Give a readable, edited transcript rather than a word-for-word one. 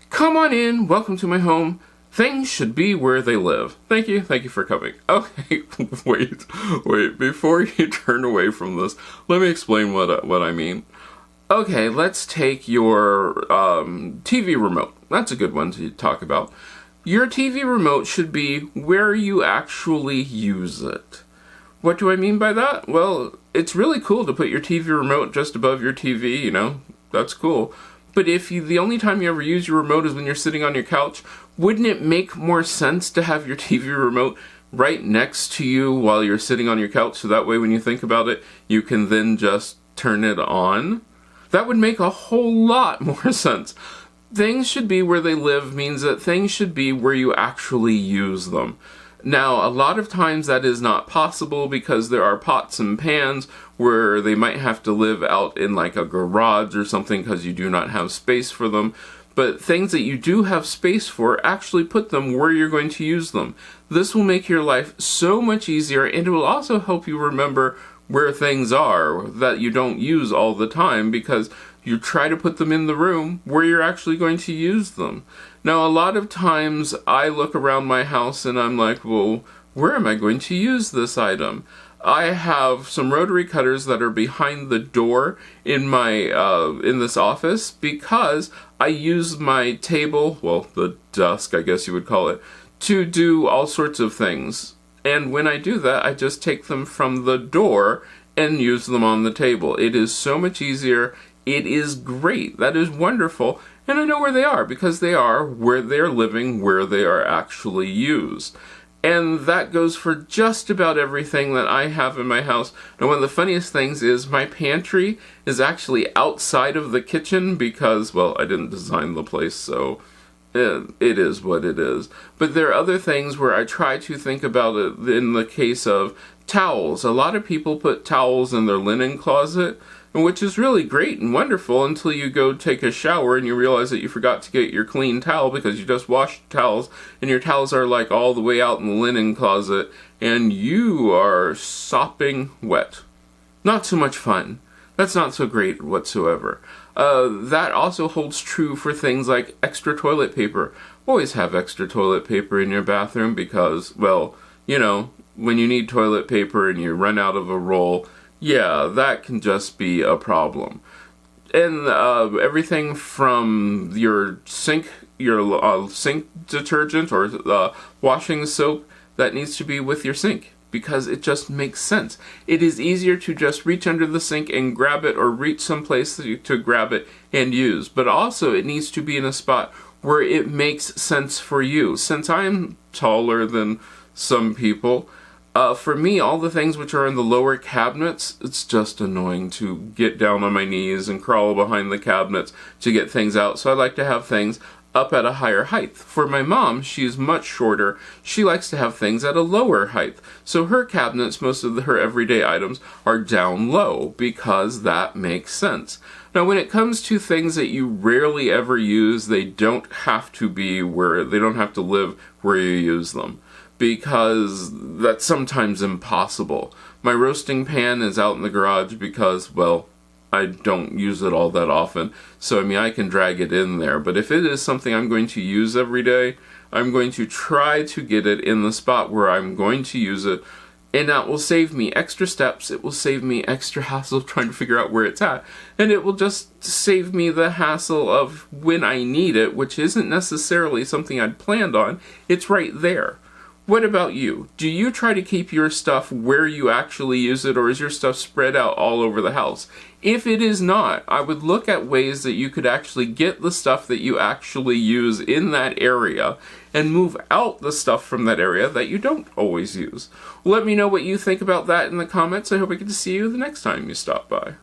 Come on in, welcome to my home. Things should be where they live. Thank you for coming. Okay, wait, before you turn away from this, let me explain what I mean. Okay, let's take your TV remote. That's a good one to talk about. Your TV remote should be where you actually use it. What do I mean by that? Well, it's really cool to put your TV remote just above your TV, that's cool. But if the only time you ever use your remote is when you're sitting on your couch, wouldn't it make more sense to have your TV remote right next to you while you're sitting on your couch, so that way when you think about it, you can then just turn it on? That would make a whole lot more sense. Things should be where they live means that things should be where you actually use them. Now, a lot of times that is not possible because there are pots and pans where they might have to live out in like a garage or something because you do not have space for them. But things that you do have space for, actually put them where you're going to use them. This will make your life so much easier, and it will also help you remember where things are that you don't use all the time, because you try to put them in the room where you're actually going to use them. Now, a lot of times I look around my house and I'm like, well, where am I going to use this item? I have some rotary cutters that are behind the door in my in this office because I use my table, well, the desk, I guess you would call it, to do all sorts of things. And when I do that, I just take them from the door and use them on the table. It is so much easier. It is great. That is wonderful. And I know where they are because they are where they're living, where they are actually used. And that goes for just about everything that I have in my house. Now, one of the funniest things is my pantry is actually outside of the kitchen because, well, I didn't design the place, so it is what it is. But there are other things where I try to think about it in the case of towels. A lot of people put towels in their linen closet, which is really great and wonderful until you go take a shower and you realize that you forgot to get your clean towel because you just washed towels and your towels are like all the way out in the linen closet and you are sopping wet. Not so much fun. That's not so great whatsoever. That also holds true for things like extra toilet paper. Always have extra toilet paper in your bathroom because, well, when you need toilet paper and you run out of a roll, yeah, that can just be a problem. And everything from your sink detergent or washing soap, that needs to be with your sink because it just makes sense. It is easier to just reach under the sink and grab it or reach someplace to grab it and use. But also it needs to be in a spot where it makes sense for you. Since I'm taller than some people, for me, all the things which are in the lower cabinets, it's just annoying to get down on my knees and crawl behind the cabinets to get things out. So I like to have things up at a higher height. For my mom, she's much shorter. She likes to have things at a lower height. So her cabinets, most of her everyday items, are down low because that makes sense. Now, when it comes to things that you rarely ever use, they don't have to live where you use them, because that's sometimes impossible. My roasting pan is out in the garage because, well, I don't use it all that often. So, I can drag it in there. But if it is something I'm going to use every day, I'm going to try to get it in the spot where I'm going to use it. And that will save me extra steps. It will save me extra hassle trying to figure out where it's at. And it will just save me the hassle of when I need it, which isn't necessarily something I'd planned on. It's right there. What about you? Do you try to keep your stuff where you actually use it, or is your stuff spread out all over the house? If it is not, I would look at ways that you could actually get the stuff that you actually use in that area and move out the stuff from that area that you don't always use. Let me know what you think about that in the comments. I hope I get to see you the next time you stop by.